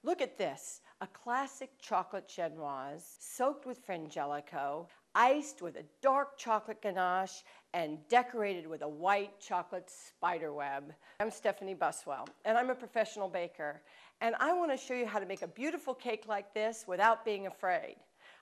Look at this, a classic chocolate genoise soaked with frangelico, iced with a dark chocolate ganache, and decorated with a white chocolate spiderweb. I'm Stephanie Buswell, and I'm a professional baker, and I want to show you how to make a beautiful cake like this without being afraid.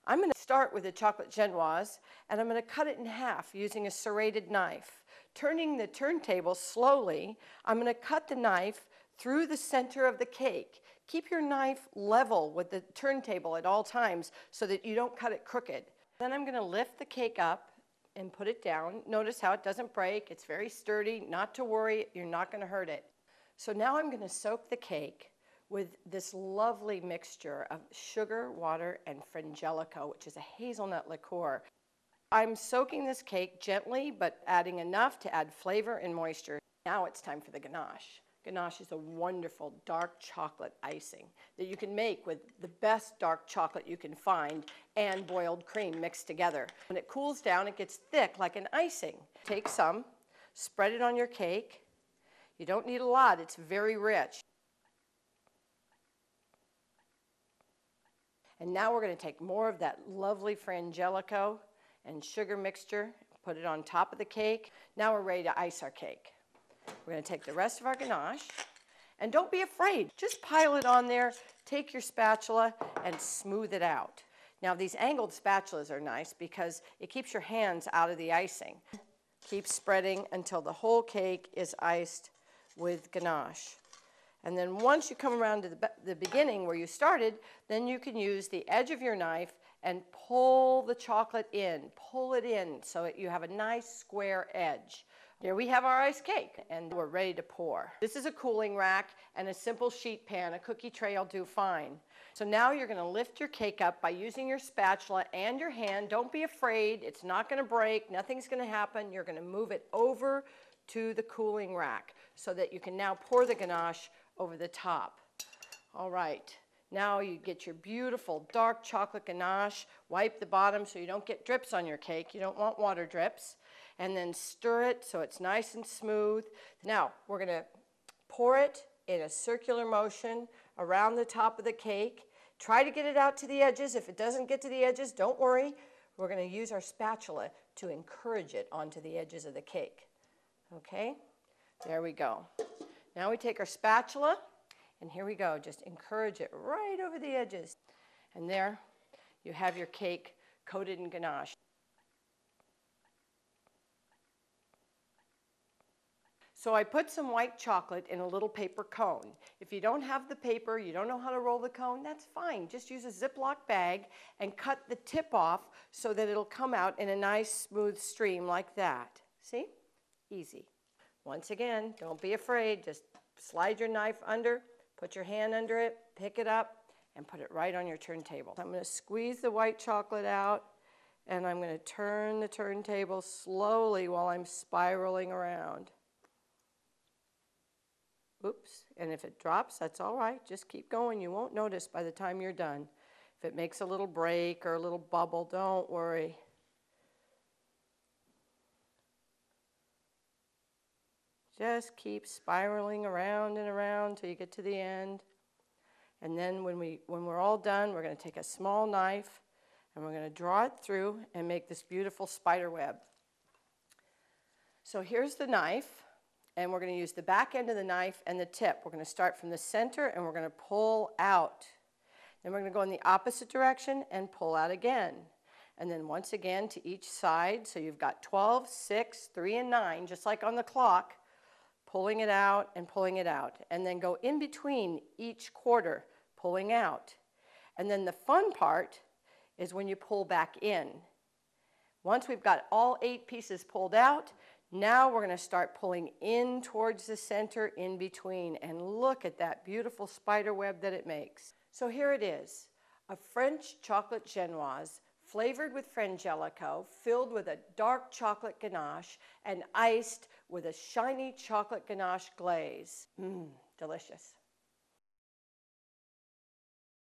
I'm going to start with a chocolate genoise, and I'm going to cut it in half using a serrated knife. Turning the turntable slowly, I'm going to cut the knife through the center of the cake. Keep your knife level with the turntable at all times so that you don't cut it crooked. Then I'm going to lift the cake up and put it down. Notice how it doesn't break. It's very sturdy. Not to worry, you're not going to hurt it. So now I'm going to soak the cake with this lovely mixture of sugar, water, and frangelico, which is a hazelnut liqueur. I'm soaking this cake gently, but adding enough to add flavor and moisture. Now it's time for the ganache. Ganache is a wonderful dark chocolate icing that you can make with the best dark chocolate you can find and boiled cream mixed together. When it cools down, it gets thick like an icing. Take some, spread it on your cake. You don't need a lot, it's very rich. And now we're going to take more of that lovely frangelico and sugar mixture, put it on top of the cake. Now we're ready to ice our cake. We're going to take the rest of our ganache, and don't be afraid. Just pile it on there, take your spatula, and smooth it out. Now these angled spatulas are nice because it keeps your hands out of the icing. Keep spreading until the whole cake is iced with ganache. And then once you come around to the beginning where you started, then you can use the edge of your knife and pull the chocolate in. Pull it in so that you have a nice square edge. Here we have our iced cake, and we're ready to pour. This is a cooling rack and a simple sheet pan. A cookie tray will do fine. So now you're going to lift your cake up by using your spatula and your hand. Don't be afraid. It's not going to break. Nothing's going to happen. You're going to move it over to the cooling rack so that you can now pour the ganache over the top. All right. Now you get your beautiful dark chocolate ganache. Wipe the bottom so you don't get drips on your cake. You don't want water drips. And then stir it so it's nice and smooth. Now we're going to pour it in a circular motion around the top of the cake. Try to get it out to the edges. If it doesn't get to the edges, don't worry. We're going to use our spatula to encourage it onto the edges of the cake. Okay? There we go. Now we take our spatula, and here we go. Just encourage it right over the edges. And there you have your cake coated in ganache. So I put some white chocolate in a little paper cone. If you don't have the paper, you don't know how to roll the cone, that's fine. Just use a Ziploc bag and cut the tip off so that it'll come out in a nice smooth stream like that. See? Easy. Once again, don't be afraid. Just slide your knife under, put your hand under it, pick it up, and put it right on your turntable. I'm going to squeeze the white chocolate out, and I'm going to turn the turntable slowly while I'm spiraling around. Oops, and if it drops, that's all right. Just keep going. You won't notice by the time you're done. If it makes a little break or a little bubble, don't worry. Just keep spiraling around and around until you get to the end. And then when we're all done, we're going to take a small knife and we're going to draw it through and make this beautiful spider web. So here's the knife, and we're going to use the back end of the knife and the tip. We're going to start from the center and we're going to pull out. Then we're going to go in the opposite direction and pull out again. And then once again to each side. So you've got 12, 6, 3, and 9, just like on the clock. Pulling it out and pulling it out. And then go in between each quarter, pulling out. And then the fun part is when you pull back in. Once we've got all 8 pieces pulled out, now we're going to start pulling in towards the center in between. And look at that beautiful spider web that it makes. So here it is, a French chocolate genoise flavored with frangelico, filled with a dark chocolate ganache, and iced with a shiny chocolate ganache glaze. Delicious.